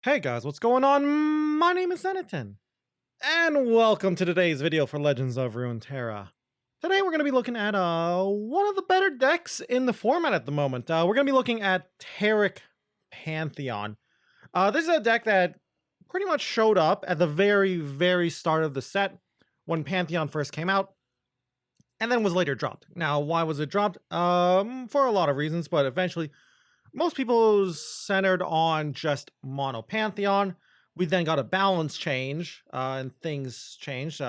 Hey guys, what's going on? My name is Zenaton, and welcome to today's video for Legends of Runeterra. Today we're going to be looking at one of the better decks in the format at the moment. We're going to be looking at TARIC Pantheon. This is a deck that pretty much showed up at the very start of the set when Pantheon first came out, and then was later dropped. Now, why was it dropped? For a lot of reasons, but eventually most people centered on just mono Pantheon. We then got a balance change, and things changed.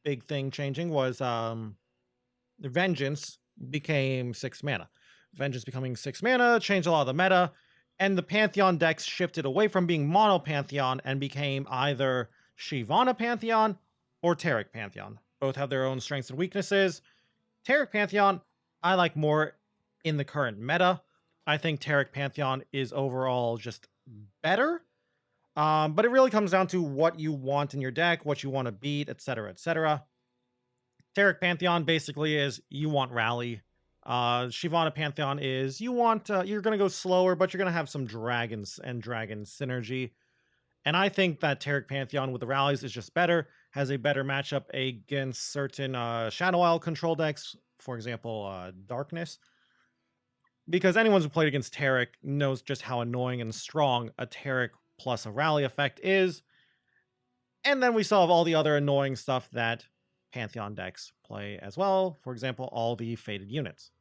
Big thing changing was Vengeance became 6 mana. Vengeance becoming 6 mana changed a lot of the meta, and the Pantheon decks shifted away from being mono Pantheon and became either Shyvana Pantheon or TARIC Pantheon. Both have their own strengths and weaknesses. TARIC Pantheon, I like more in the current meta. I think TARIC Pantheon is overall just better. But it really comes down to what you want in your deck, what you want to beat, etc., etc. TARIC Pantheon basically is you want rally. Shyvana Pantheon is you want you're gonna go slower, but you're gonna have some dragons and dragon synergy. And I think that TARIC Pantheon with the rallies is just better, has a better matchup against certain Shadow Isle control decks, for example, Darkness. Because anyone who played against TARIC knows just how annoying and strong a TARIC plus a rally effect is. And then we still have all the other annoying stuff that Pantheon decks play as well. For example, all the faded units.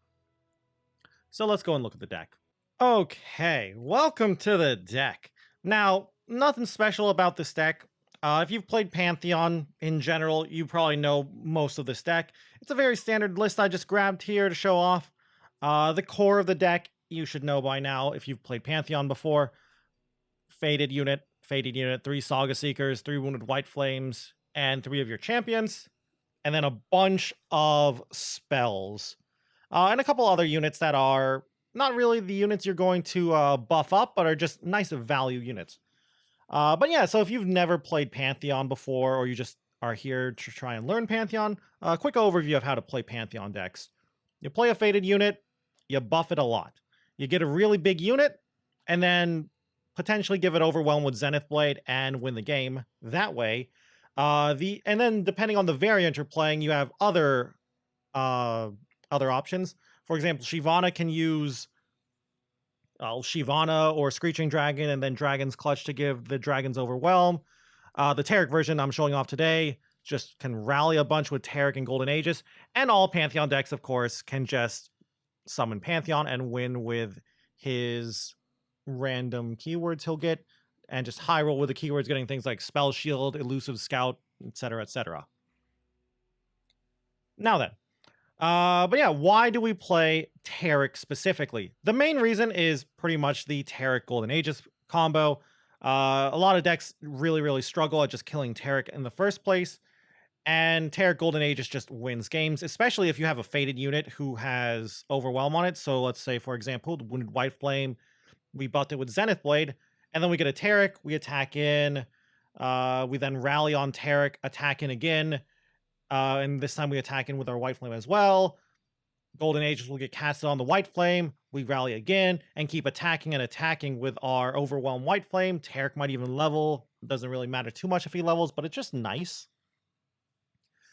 So let's go and look at the deck. Okay, welcome to the deck. Now, nothing special about this deck. If you've played Pantheon in general, you probably know most of this deck. It's a very standard list I just grabbed here to show off. The core of the deck, you should know by now if you've played Pantheon before. Faded unit, 3 Saga Seekers, 3 Wounded White Flames, and 3 of your champions. And then a bunch of spells. And a couple other units that are not really the units you're going to buff up, but are just nice value units. But yeah, so if you've never played Pantheon before, or you just are here to try and learn Pantheon, a quick overview of how to play Pantheon decks. You play a faded unit, you buff it a lot. You get a really big unit, and then potentially give it Overwhelm with Zenith Blade and win the game that way. And then depending on the variant you're playing, you have other options. For example, Shyvana can use Shyvana or Screeching Dragon, and then Dragon's Clutch to give the Dragons Overwhelm. The TARIC version I'm showing off today just can rally a bunch with TARIC and Golden Aegis, and all Pantheon decks, of course, can just summon Pantheon and win with his random keywords he'll get, and just high roll with the keywords, getting things like Spell Shield, Elusive Scout, etc., etc. Now then, but yeah, why do we play TARIC specifically? The main reason is pretty much the TARIC Golden Aegis combo. A lot of decks really struggle at just killing TARIC in the first place, and TARIC Golden Aegis just wins games, especially if you have a faded unit who has Overwhelm on it. So let's say, for example, the Wounded White Flame, we buffed it with Zenith Blade, and then we get a TARIC, we attack in, we then rally on TARIC, attack in again, and this time we attack in with our White Flame as well. Golden Aegis will get casted on the White Flame, we rally again, and keep attacking and attacking with our Overwhelm White Flame. TARIC might even level, doesn't really matter too much if he levels, but it's just nice.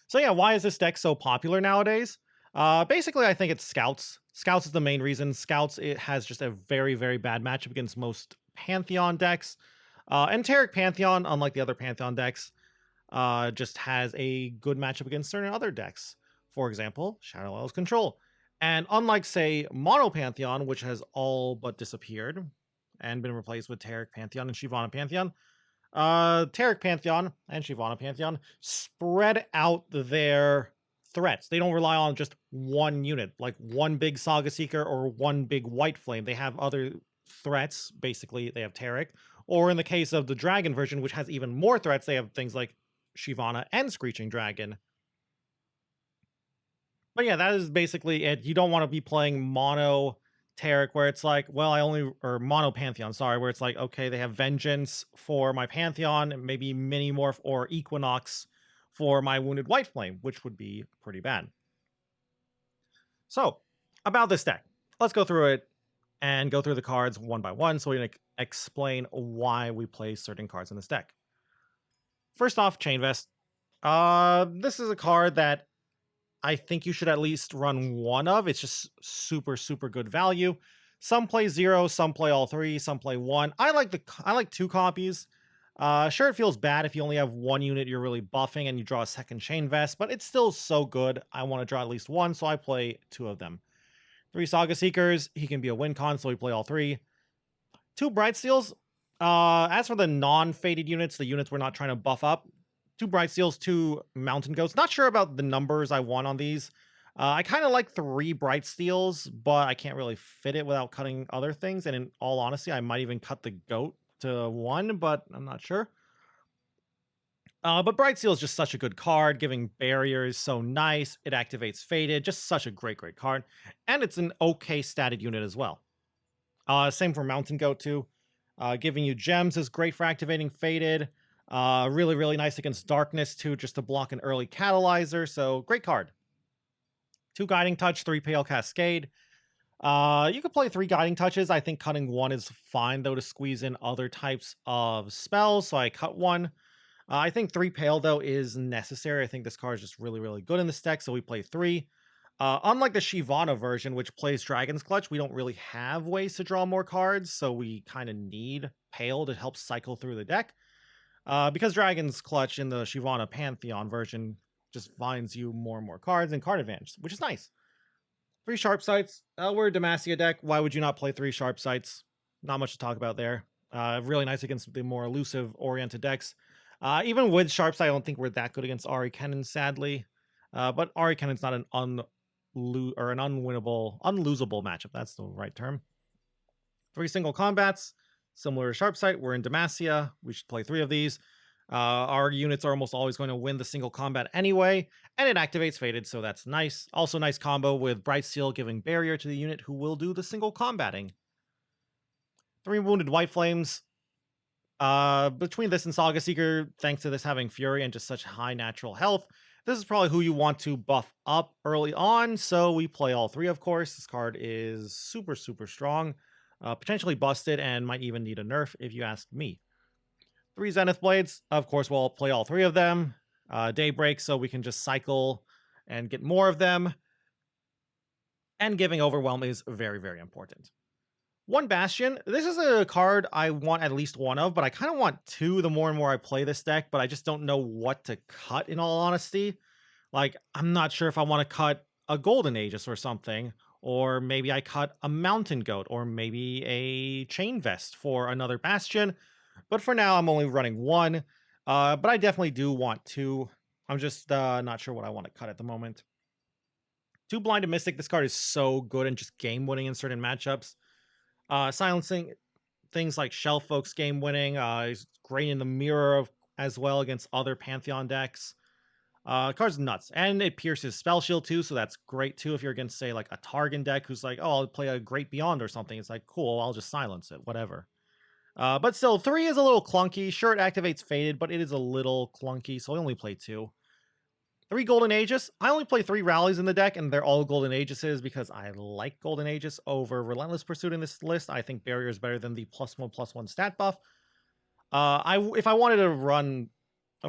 So yeah, why is this deck so popular nowadays? Basically, I think it's Scouts. Scouts is the main reason. Scouts, it has just a very bad matchup against most Pantheon decks. And TARIC Pantheon, unlike the other Pantheon decks, just has a good matchup against certain other decks. For example, Shadow Isle's Control. And unlike, say, Mono Pantheon, which has all but disappeared and been replaced with TARIC Pantheon and Shyvana Pantheon, TARIC Pantheon and Shyvana Pantheon spread out their threats. They don't rely on just one unit, like one big Saga Seeker or one big White Flame. They have other threats. Basically, they have TARIC. Or in the case of the Dragon version, which has even more threats, they have things like Shyvana and Screeching Dragon. But yeah, that is basically it. You don't want to be playing mono TARIC where it's like, well, or mono Pantheon, sorry, where it's like, okay, they have Vengeance for my Pantheon, maybe Minimorph or Equinox for my Wounded White Flame, which would be pretty bad. So, about this deck, let's go through it and go through the cards one by one so we explain why we play certain cards in this deck. First off, Chain Vest. This is a card that I think you should at least run one of. It's just super, super good value. Some play 0, some play all 3, some play 1. I like 2 copies. Sure, it feels bad if you only have 1 unit you're really buffing and you draw a second Chain Vest, but it's still so good. I want to draw at least 1, so I play 2 of them. 3 Saga Seekers. He can be a win con, so we play all 3. 2 Bright Steels. As for the non-faded units, the units we're not trying to buff up, 2 Bright Steels, 2 Mountain Goats. Not sure about the numbers I want on these. I kind of like 3 Bright Steels, but I can't really fit it without cutting other things. And in all honesty, I might even cut the Goat to 1, but I'm not sure. But Bright Steel is just such a good card. Giving Barrier is so nice. It activates Faded. Just such a great, great card. And it's an okay statted unit as well. Same for Mountain Goat too. Giving you Gems is great for activating Faded. Really, really nice against Darkness too, just to block an early Catalyzer. So great card. 2 Guiding Touch, 3 Pale Cascade. You could play 3 Guiding Touches. I think cutting 1 is fine though to squeeze in other types of spells. So I cut 1. I think 3 Pale though is necessary. I think this card is just really, really good in this deck. So we play 3. Unlike the Shyvana version, which plays Dragon's Clutch, we don't really have ways to draw more cards. So we kind of need Pale to help cycle through the deck. Because Dragon's Clutch in the Shyvana Pantheon version just finds you more and more cards and card advantage, which is nice. 3 Sharp Sights. We're a Demacia deck. Why would you not play 3 Sharp Sights? Not much to talk about there. Really nice against the more elusive oriented decks. Even with Sharp Sight, I don't think we're that good against Ahri Kennen, sadly. But Ahri Kennen's not an unlosable matchup. That's the right term. 3 Single Combats. Similar to Sharp Sight, we're in Demacia. We should play 3 of these. Our units are almost always going to win the single combat anyway, and it activates Faded, so that's nice. Also nice combo with Bright Steel giving Barrier to the unit who will do the single combating. 3 Wounded White Flames. Between this and Saga Seeker, thanks to this having Fury and just such high natural health, this is probably who you want to buff up early on, so we play all 3, of course. This card is super, super strong. Potentially busted and might even need a nerf if you ask me. 3 Zenith Blades. Of course, we'll play all 3 of them. Daybreak, so we can just cycle and get more of them. And giving Overwhelm is very, very important. 1 Bastion. This is a card I want at least 1 of, but I kind of want 2 the more and more I play this deck, but I just don't know what to cut in all honesty. Like, I'm not sure if I want to cut a Golden Aegis or something, or maybe I cut a Mountain Goat, or maybe a Chain Vest for another Bastion. But for now, I'm only running 1. But I definitely do want 2. I'm just not sure what I want to cut at the moment. 2 Blinded Mystic. This card is so good and just game winning in certain matchups. Silencing things like Shell Folks game winning. Is great in the mirror as well against other Pantheon decks. Card's nuts. And it pierces Spell Shield too, so that's great too if you're against, say, like a Targon deck who's like, oh, I'll play a Great Beyond or something. It's like, cool, I'll just silence it, whatever. But still, 3 is a little clunky. Sure, it activates Faded, but it is a little clunky, so I only play 2. 3 Golden Aegis. I only play 3 rallies in the deck, and they're all Golden Aegises because I like Golden Aegis over Relentless Pursuit in this list. I think Barrier is better than the +1/+1 stat buff. If I wanted to run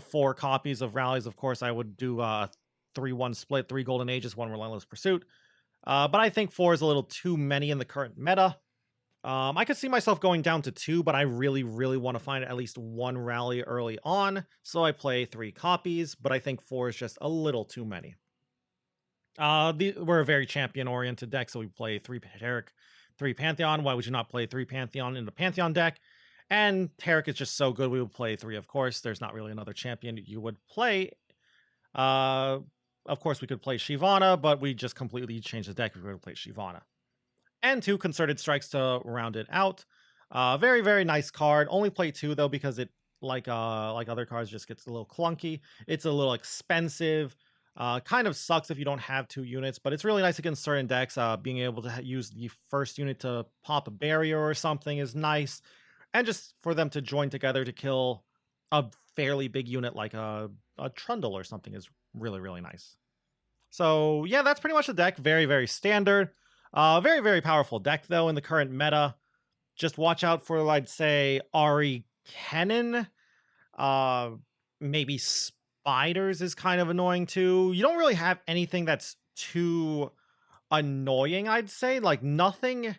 4 copies of rallies, of course, I would do a 3-1 split, 3 Golden Aegis, 1 Relentless Pursuit. But I think 4 is a little too many in the current meta. I could see myself going down to 2, but I really, really want to find at least 1 rally early on, so I play 3 copies, but I think 4 is just a little too many. We're a very champion-oriented deck, so we play 3 TARIC, 3 Pantheon. Why would you not play 3 Pantheon in the Pantheon deck? And TARIC is just so good, we would play 3, of course. There's not really another champion you would play. Of course, we could play Shyvana, but we just completely changed the deck if we were to play Shyvana. And 2 Concerted Strikes to round it out. Very, very nice card. Only play 2 though because it, like other cards, just gets a little clunky. It's a little expensive. Kind of sucks if you don't have 2 units, but it's really nice against certain decks. Being able to use the first unit to pop a barrier or something is nice. And just for them to join together to kill a fairly big unit like a Trundle or something is really, really nice. So yeah, that's pretty much the deck. Very, very standard. Very, very powerful deck, though, in the current meta. Just watch out for, I'd say, Ahri Kennen. Uh, Maybe spiders is kind of annoying too. You don't really have anything that's too annoying, I'd say. Like, nothing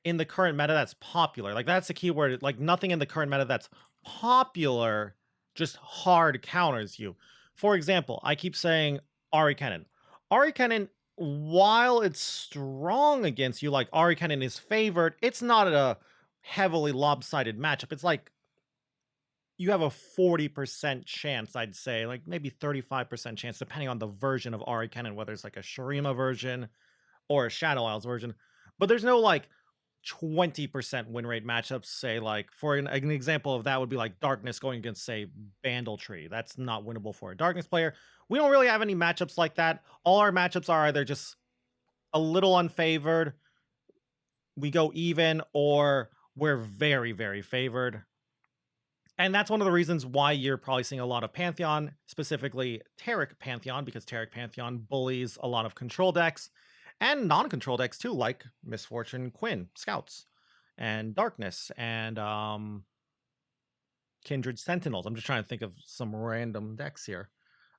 in the current meta that's popular. Like, that's the key word. Like, nothing in the current meta that's popular just hard counters you. For example, I keep saying Ahri Kennen. Ahri Kennen, while it's strong against you, like Ahri Kennen is favored, it's not a heavily lopsided matchup. It's like you have a 40% chance, I'd say, like maybe 35% chance, depending on the version of Ahri Kennen, whether it's like a Shurima version or a Shadow Isles version. But there's no like 20% win rate matchups, say like for an example of that would be like Darkness going against, say, Bandletree. That's not winnable for a Darkness player. We don't really have any matchups like that. All our matchups are either just a little unfavored, we go even, or we're very, very favored. And that's one of the reasons why you're probably seeing a lot of Pantheon, specifically TARIC Pantheon, because TARIC Pantheon bullies a lot of control decks and non-control decks too, like Misfortune Quinn, Scouts, and Darkness, and Kindred Sentinels. I'm just trying to think of some random decks here.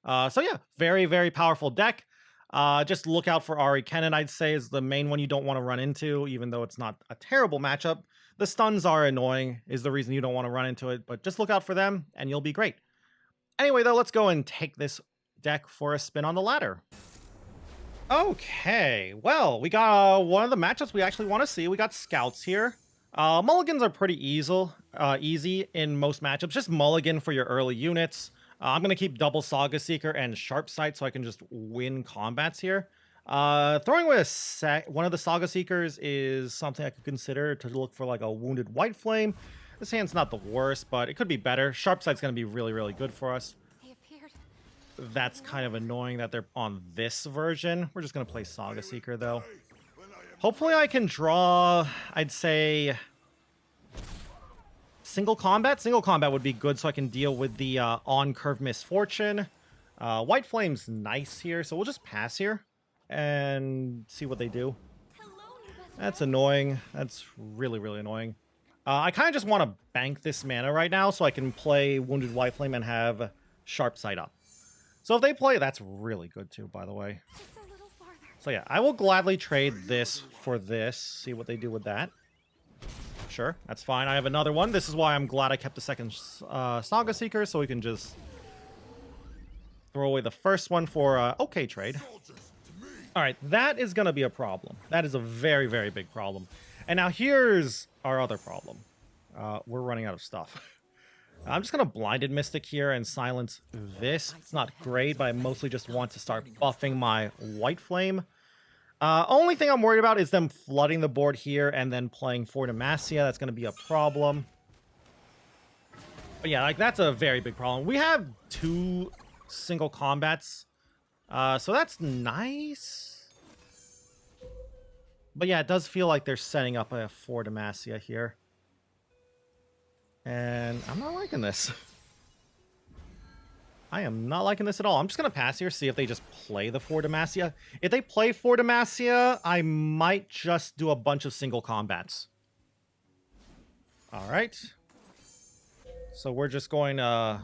So yeah, very, very powerful deck. Just look out for Ahri Kennen, I'd say, is the main one you don't want to run into, even though it's not a terrible matchup. The stuns are annoying, is the reason you don't want to run into it, but just look out for them, and you'll be great. Anyway, though, let's go and take this deck for a spin on the ladder. Okay, well, we got one of the matchups we actually want to see. We got Scouts here. Mulligans are pretty easy in most matchups. Just mulligan for your early units. I'm going to keep double Saga Seeker and Sharp Sight so I can just win combats here. Throwing away one of the Saga Seekers is something I could consider to look for like a Wounded White Flame. This hand's not the worst, but it could be better. Sharp Sight's going to be really, really good for us. That's kind of annoying that they're on this version. We're just going to play Saga Seeker, though. Hopefully I can draw, I'd say, single combat. Single combat would be good so I can deal with the on-curve Misfortune. White Flame's nice here, so we'll just pass here and see what they do. That's annoying. That's really, really annoying. I kind of just want to bank this mana right now so I can play Wounded White Flame and have Sharp Sight up. So if they play, that's really good too, by the way. So yeah, I will gladly trade this for this. See what they do with that. Sure, that's fine. I have another one. This is why I'm glad I kept the second Saga Seeker, so we can just throw away the first one for okay trade. All right, that is going to be a problem. That is a very, very big problem. And now here's our other problem. We're running out of stuff. I'm just going to Blinded Mystic here and silence this. It's not great, but I mostly just want to start buffing my White Flame. Only thing I'm worried about is them flooding the board here and then playing for Demacia. That's going to be a problem. But yeah, like that's a very big problem. We have 2 single combats, so that's nice. But yeah, it does feel like they're setting up a for Demacia here. And I'm not liking this. I am not liking this at all. I'm just going to pass here, see if they just play the for Demacia. If they play for Demacia, I might just do a bunch of single combats. All right. So we're just going to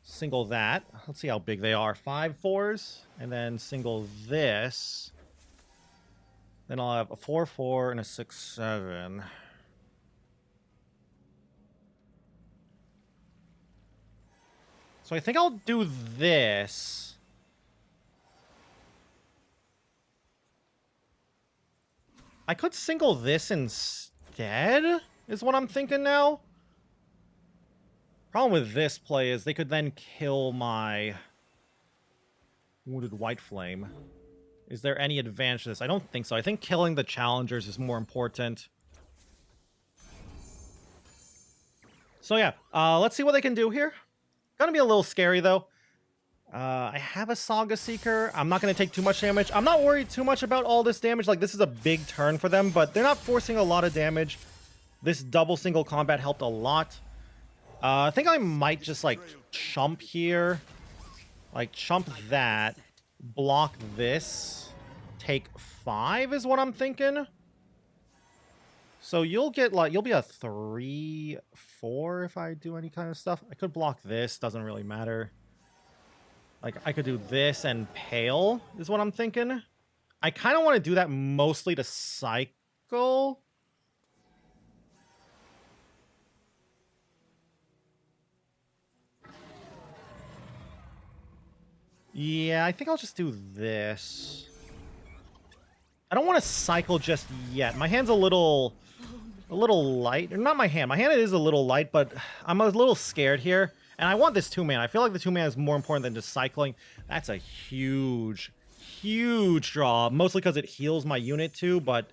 single that. Let's see how big they are. 5 4s. And then single this. Then I'll have a 4-4 and a 6-7. So I think I'll do this. I could single this instead, is what I'm thinking now. Problem with this play is they could then kill my Wounded White Flame. Is there any advantage to this? I don't think so. I think killing the challengers is more important. So yeah, let's see what they can do here. Gonna be a little scary, though. I have a Saga Seeker. I'm not going to take too much damage. I'm not worried too much about all this damage. Like, this is a big turn for them, but they're not forcing a lot of damage. This double single combat helped a lot. I think I might just, like, chump here. Like, chump that. Block this. Take 5 is what I'm thinking. So you'll get like, you'll be a 3/4 if I do any kind of stuff. I could block this, doesn't really matter. Like I could do this and Pale is what I'm thinking. I kind of want to do that mostly to cycle. Yeah, I think I'll just do this. I don't want to cycle just yet. My hand's a little light. Not my hand. My hand is a little light, but I'm a little scared here. And I want this 2-man. I feel like the 2-man is more important than just cycling. That's a huge, huge draw. Mostly because it heals my unit too, but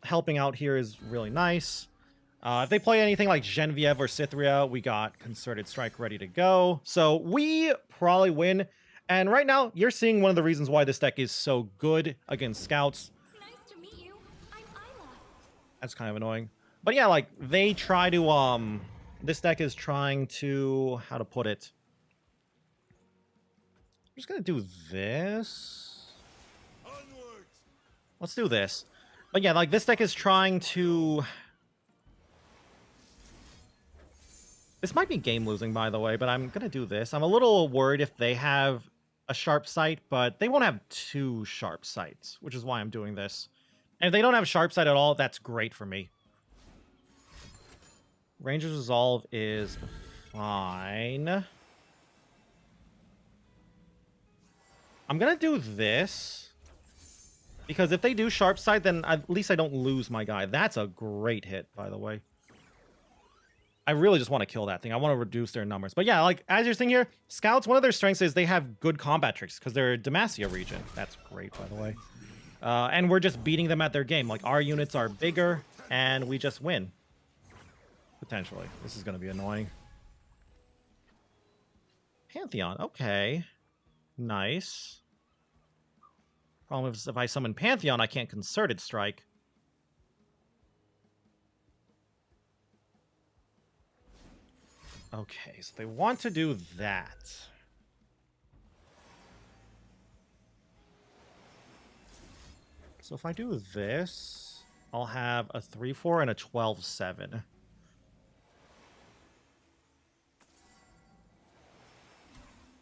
helping out here is really nice. If they play anything like Genevieve or Cythria, we got Concerted Strike ready to go. So we probably win. And right now, you're seeing one of the reasons why this deck is so good against scouts. Nice to meet you. I'm Isla. That's kind of annoying. But yeah, like, they try to, this deck is trying to, how to put it? I'm just gonna do this. Onwards. Let's do this. But yeah, like, this deck is trying to... This might be game losing, by the way, but I'm gonna do this. I'm a little worried if they have a sharp sight, but they won't have 2 sharp sights, which is why I'm doing this. And if they don't have sharp sight at all, that's great for me. Ranger's Resolve is fine. I'm gonna do this. Because if they do sharp sight, then at least I don't lose my guy. That's a great hit, by the way. I really just want to kill that thing. I want to reduce their numbers. But yeah, like, as you're seeing here, Scouts, one of their strengths is they have good combat tricks because they're Demacia region. That's great, by the way. And we're just beating them at their game. Like, our units are bigger, and we just win. Potentially. This is going to be annoying. Pantheon. Okay. Nice. Problem is, if I summon Pantheon, I can't Concerted Strike. Okay, so they want to do that. So if I do this, I'll have a 3/4 and a 12/7.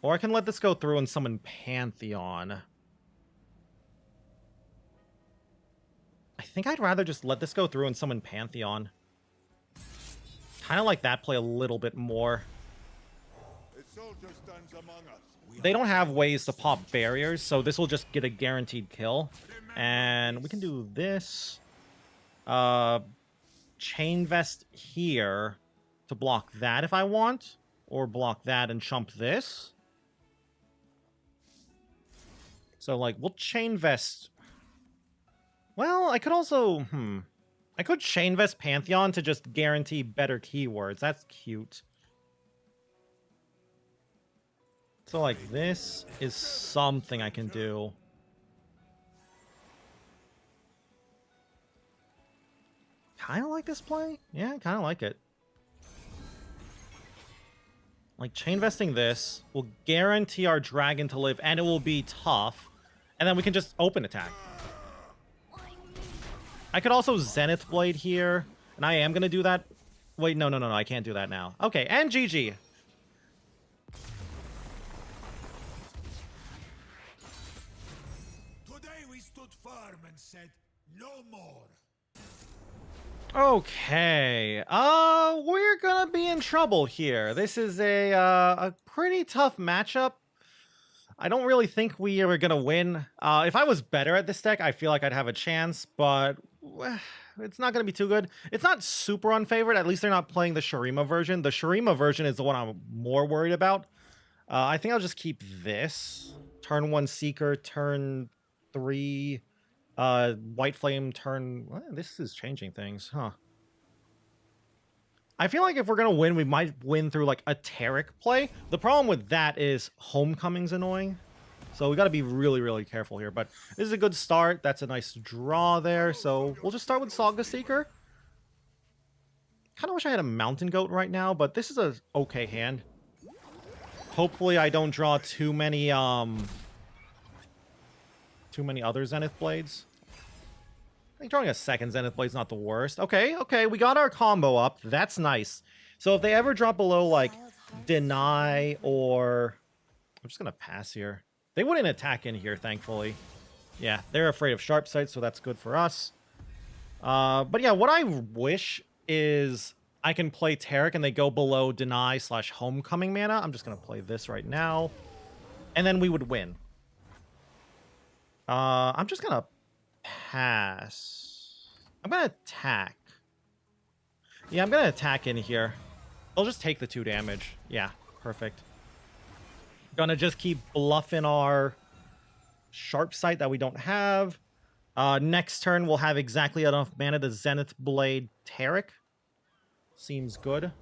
Or I can let this go through and summon Pantheon. I think I'd rather just let this go through and summon Pantheon. Kind of like that play a little bit more. They don't have ways to pop barriers, so this will just get a guaranteed kill. And we can do this. Chain Vest here to block that if I want. Or block that and chump this. So, like, we'll Chain Vest. Well, I could also... I could Chain Vest Pantheon to just guarantee better keywords. That's cute. So, like, this is something I can do. Kind of like this play? Yeah, kind of like it. Like, Chain Vesting this will guarantee our dragon to live, and it will be tough. And then we can just open attack. I could also Zenith Blade here, and I am going to do that. Wait, no, I can't do that now. Okay, and GG. Today we stood firm and said no more. Okay, we're gonna be in trouble here. This is a pretty tough matchup. I don't really think we are gonna win. If I was better at this deck, I feel like I'd have a chance, but it's not gonna be too good. It's not super unfavored. At least they're not playing the Shurima version. The Shurima version is the one I'm more worried about. I think I'll just keep this. Turn 1 Seeker, turn 3 White Flame, turn... Well, this is changing things, huh? I feel like if we're gonna win, we might win through like a TARIC play. The problem with that is Homecoming's annoying. So we gotta be really, really careful here. But this is a good start. That's a nice draw there. So we'll just start with Saga Seeker. Kind of wish I had a Mountain Goat right now, but this is a okay hand. Hopefully I don't draw too many other Zenith Blades. I think drawing a second Zenith Blade's not the worst. Okay, okay, we got our combo up. That's nice. So if they ever drop below, like, deny or... I'm just going to pass here. They wouldn't attack in here, thankfully. Yeah, they're afraid of sharp sight, so that's good for us. But yeah, what I wish is I can play TARIC and they go below deny / homecoming mana. I'm just going to play this right now. And then we would win. I'm just going to pass. I'm going to attack. Yeah, I'm going to attack in here. They'll just take the 2 damage. Yeah, perfect. Gonna just keep bluffing our sharp sight that we don't have. Next turn, we'll have exactly enough mana to Zenith Blade TARIC. Seems good.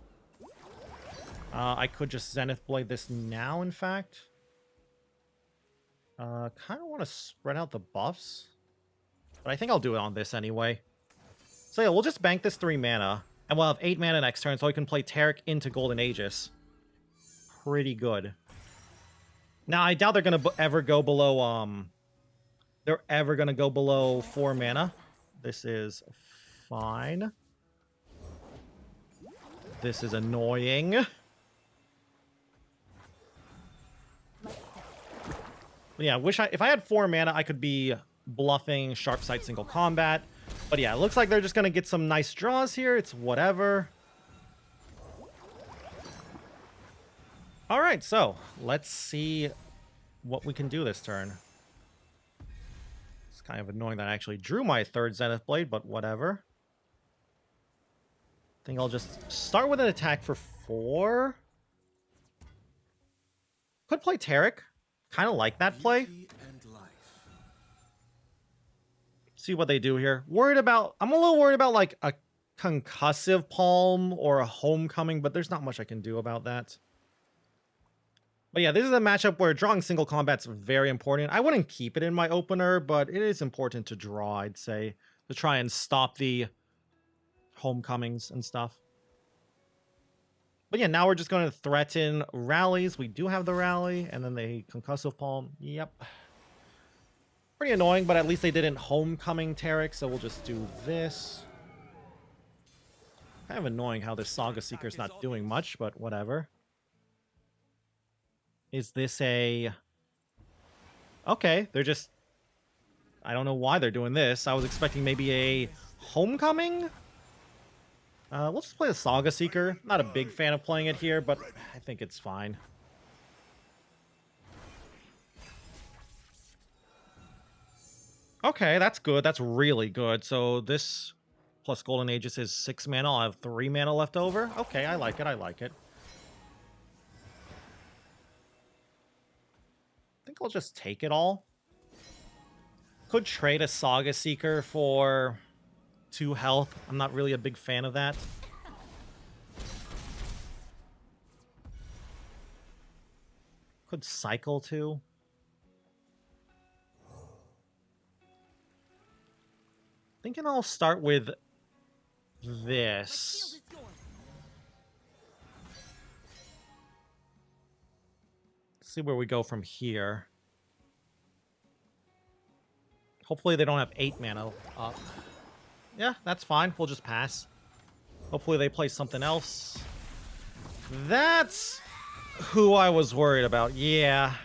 I could just Zenith Blade this now, in fact. Kind of want to spread out the buffs. But I think I'll do it on this anyway. So yeah, we'll just bank this 3 mana. And we'll have 8 mana next turn, so we can play TARIC into Golden Aegis. Pretty good. Now, I doubt they're going to ever go below, they're ever going to go below 4 mana. This is fine. This is annoying. But yeah, if I had 4 mana, I could be bluffing sharp sight single combat. But yeah, it looks like they're just going to get some nice draws here. It's whatever. All right, so let's see what we can do this turn. It's kind of annoying that I actually drew my 3rd Zenith Blade, but whatever. I think I'll just start with an attack for 4. Could play TARIC. Kind of like that play. See what they do here. I'm a little worried about like a concussive palm or a homecoming, but there's not much I can do about that. But yeah, this is a matchup where drawing single combat's very important. I wouldn't keep it in my opener, but it is important to draw, I'd say, to try and stop the homecomings and stuff. But yeah, now we're just going to threaten rallies. We do have the rally, and then the concussive palm. Yep. Pretty annoying, but at least they didn't homecoming TARIC, so we'll just do this. Kind of annoying how this Saga Seeker's not doing much, but whatever. Is this a... Okay, they're just... I don't know why they're doing this. I was expecting maybe a homecoming? We'll just play the Saga Seeker. Not a big fan of playing it here, but I think it's fine. Okay, that's good. That's really good. So this plus Golden Aegis is 6 mana. I'll have 3 mana left over. Okay, I like it. I like it. I think I'll just take it all. Could trade a Saga Seeker for 2 health. I'm not really a big fan of that. Could cycle too. Thinking I'll start with this. See where we go from here. Hopefully they don't have 8 mana up. Yeah, that's fine. We'll just pass. Hopefully they play something else. That's who I was worried about. Yeah.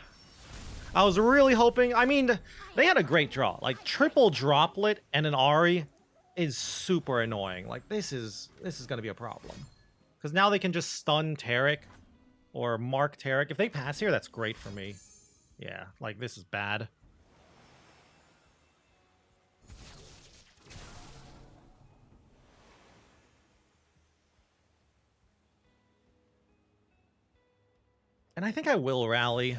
I was really hoping... I mean, they had a great draw. Like, triple droplet and an Ahri is super annoying. Like, this is going to be a problem. Because now they can just stun TARIC or mark TARIC. If they pass here, that's great for me. Yeah, like, this is bad. And I think I will rally.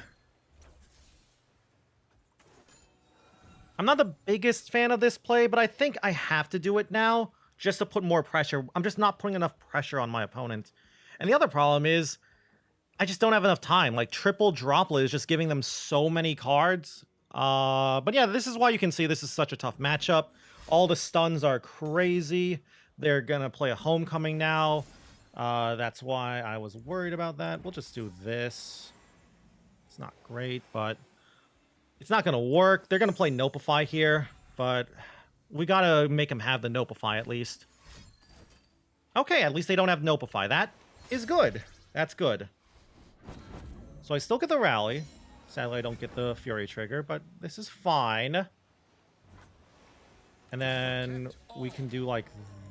I'm not the biggest fan of this play, but I think I have to do it now just to put more pressure. I'm just not putting enough pressure on my opponent. And the other problem is I just don't have enough time. Like, triple droplet is just giving them so many cards. But yeah, this is why you can see this is such a tough matchup. All the stuns are crazy. They're going to play a homecoming now. That's why I was worried about that. We'll just do this. It's not great, but it's not going to work. They're going to play Nopify here, but We gotta make him have the Nopify at least. Okay, at least they don't have Nopify. That is good. That's good. So I still get the rally. Sadly, I don't get the Fury trigger, but this is fine. And then we can do like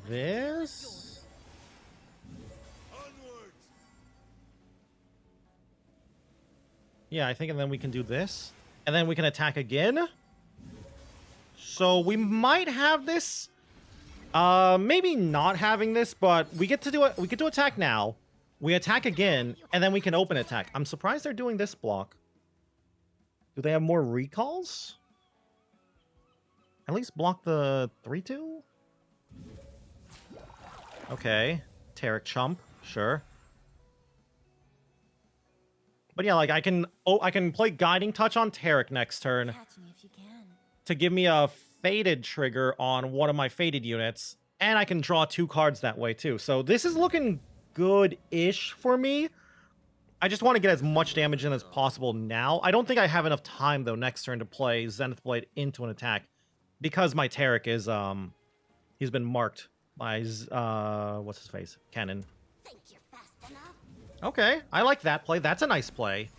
this. Yeah, I think, and then we can do this. And then we can attack again. So we might have this. Maybe not having this, but we get to do it. We get to attack now. We attack again, and then we can open attack. I'm surprised they're doing this block. Do they have more recalls? At least block the 3-2? Okay. TARIC chump, sure. But yeah, like I can play Guiding Touch on TARIC next turn to give me a Faded trigger on one of my Faded units, and I can draw 2 cards that way too. So this is looking good-ish for me. I just want to get as much damage in as possible now. I don't think I have enough time though next turn to play Zenith Blade into an attack because my TARIC is he's been marked by what's his face? Kennen. Think you're fast enough? Okay, I like that play. That's a nice play.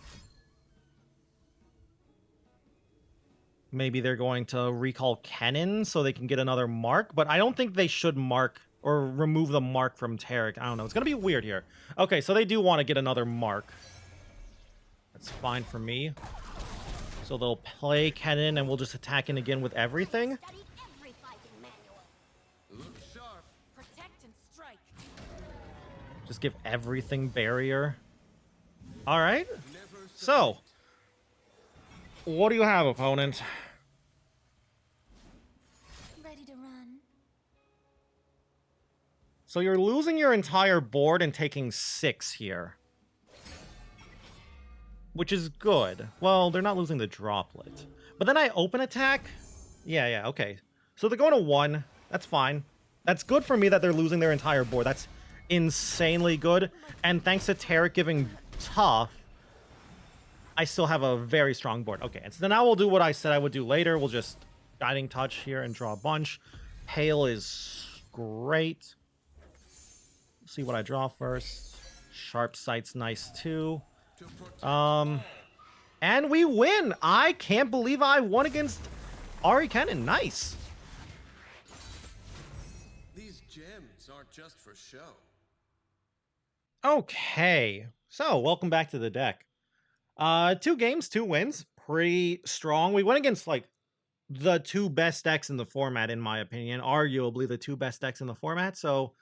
Maybe they're going to recall Kennen so they can get another mark, but I don't think they should mark or remove the mark from TARIC. I don't know. It's going to be weird here. Okay, so they do want to get another mark. That's fine for me. So they'll play Kennen and we'll just attack in again with everything. Study every fighting manual. Look sharp. Protect and strike. Just give everything barrier. All right. Never So, what do you have, opponent? Ready to run? So you're losing your entire board and taking 6 here. Which is good. Well, they're not losing the droplet. But then I open attack? Yeah, okay. So they're going to 1. That's fine. That's good for me that they're losing their entire board. That's insanely good. And thanks to TARIC giving tough, I still have a very strong board. Okay, and so now we'll do what I said I would do later. We'll just Guiding Touch here and draw a bunch. Hail is great. See what I draw first. Sharp Sight's nice too. And we win! I can't believe I won against Ahri Kennen. Nice. These gems aren't just for show. Okay, so welcome back to the deck. 2 games, 2 wins. Pretty strong. We went against, like, the 2 best decks in the format, in my opinion. Arguably the 2 best decks in the format. So,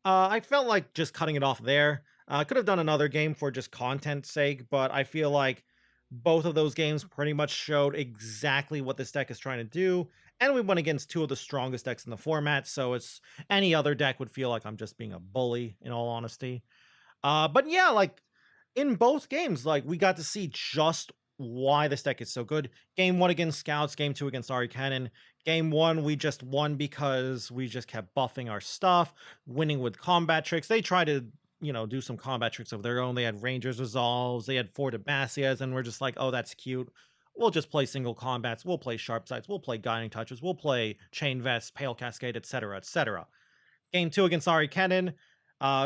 I felt like just cutting it off there. Could have done another game for just content's sake, but I feel like both of those games pretty much showed exactly what this deck is trying to do. And we went against 2 of the strongest decks in the format, so it's any other deck would feel like I'm just being a bully, in all honesty. But yeah, like, in both games, like, we got to see just why this deck is so good. Game 1 against Scouts, Game 2 against Ahri Kennen. Game 1, we just won because we just kept buffing our stuff, winning with combat tricks. They tried to, you know, do some combat tricks of their own. They had Rangers Resolves, they had 4 Demacias, and we're just like, oh, that's cute. We'll just play single combats, we'll play Sharp Sights, we'll play Guiding Touches, we'll play Chain Vests, Pale Cascade, etc., etc. Game 2 against Ahri Kennen.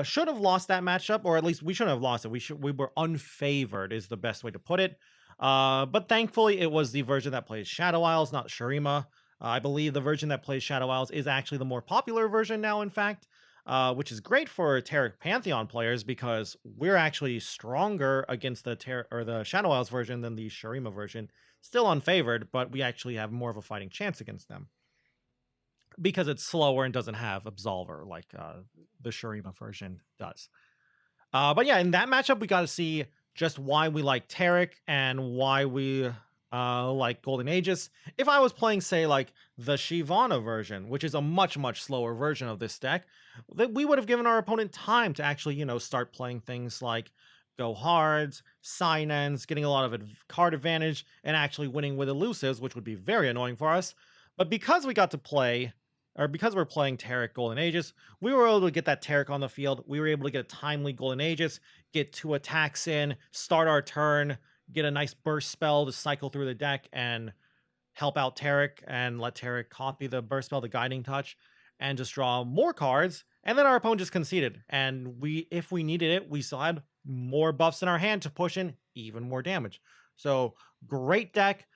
Should have lost that matchup, or at least we shouldn't have lost it. We were unfavored is the best way to put it. But thankfully it was the version that plays Shadow Isles, not Shurima. I believe the version that plays Shadow Isles is actually the more popular version now, in fact, which is great for TARIC Pantheon players because we're actually stronger against the Shadow Isles version than the Shurima version. Still unfavored, but we actually have more of a fighting chance against them because it's slower and doesn't have Absolver like the Shurima version does. But yeah, in that matchup, we got to see just why we like TARIC and why we like Golden Aegis. If I was playing, say, like the Shyvana version, which is a much, much slower version of this deck, that we would have given our opponent time to actually, you know, start playing things like Go Hards, Sign-Ends, getting a lot of card advantage, and actually winning with elusives, which would be very annoying for us. But because we got to play, or because we're playing TARIC Golden Aegis, we were able to get that TARIC on the field. We were able to get a timely Golden Aegis, get 2 attacks in, start our turn, get a nice burst spell to cycle through the deck, and help out TARIC and let TARIC copy the burst spell, the guiding touch, and just draw more cards. And then our opponent just conceded. And if we needed it, we still had more buffs in our hand to push in even more damage. So great deck.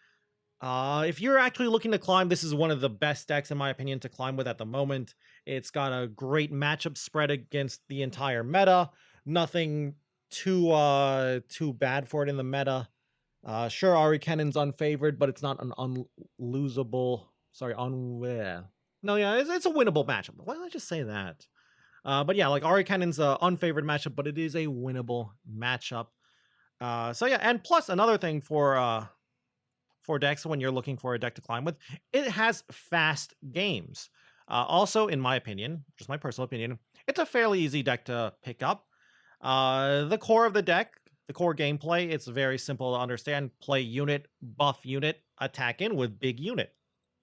If you're actually looking to climb, this is one of the best decks, in my opinion, to climb with at the moment. It's got a great matchup spread against the entire meta. Nothing too bad for it in the meta. Sure, Ahri Kennen's unfavored, but it's not an unlosable. Sorry, no, yeah, it's a winnable matchup. Why did I just say that? But yeah, like Ahri Kennen's a unfavored matchup, but it is a winnable matchup. So yeah, and plus another thing for decks when you're looking for a deck to climb with, it has fast games. Also, in my opinion, just my personal opinion, it's a fairly easy deck to pick up. The core of the deck, the core gameplay, it's very simple to understand. Play unit, buff unit, attack in with big unit.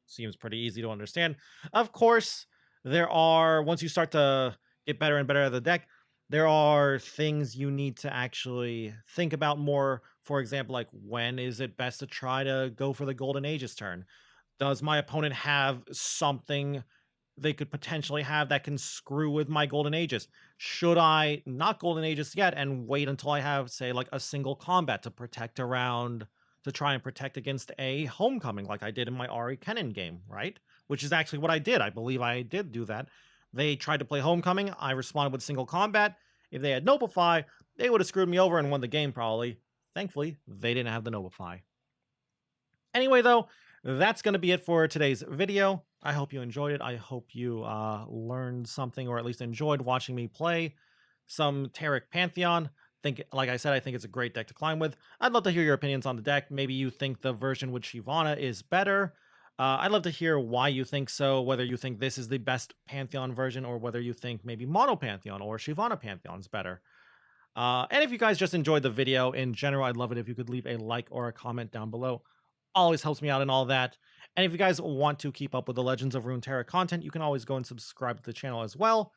Seems pretty easy to understand. Of course, there are, once you start to get better and better at the deck, there are things you need to actually think about more. For example, like when is it best to try to go for the Golden Aegis turn? Does my opponent have something they could potentially have that can screw with my Golden Aegis? Should I not Golden Aegis yet and wait until I have, say, like a single combat to protect around, to try and protect against a homecoming like I did in my Ahri Kennen game, right? Which is actually what I did. I believe I did do that. They tried to play homecoming. I responded with single combat. If they had Noblify, they would have screwed me over and won the game probably. Thankfully, they didn't have the Noblify. Anyway, though, that's going to be it for today's video. I hope you enjoyed it. I hope you learned something, or at least enjoyed watching me play some TARIC Pantheon. Like I said, I think it's a great deck to climb with. I'd love to hear your opinions on the deck. Maybe you think the version with Shyvana is better. I'd love to hear why you think so, whether you think this is the best Pantheon version, or whether you think maybe Mono Pantheon or Shyvana Pantheon is better. And if you guys just enjoyed the video in general, I'd love it if you could leave a like or a comment down below. Always helps me out in all that. And if you guys want to keep up with the Legends of Runeterra content, you can always go and subscribe to the channel as well.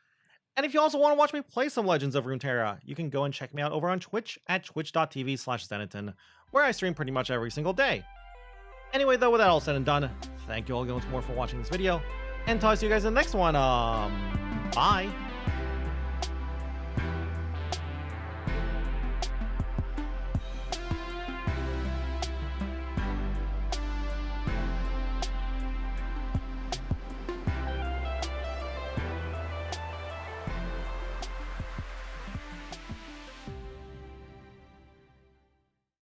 And if you also want to watch me play some Legends of Runeterra, you can go and check me out over on Twitch at twitch.tv/Zenaton, where I stream pretty much every single day. Anyway, though, with that all said and done, thank you all once more for watching this video, and talk to you guys in the next one. Bye!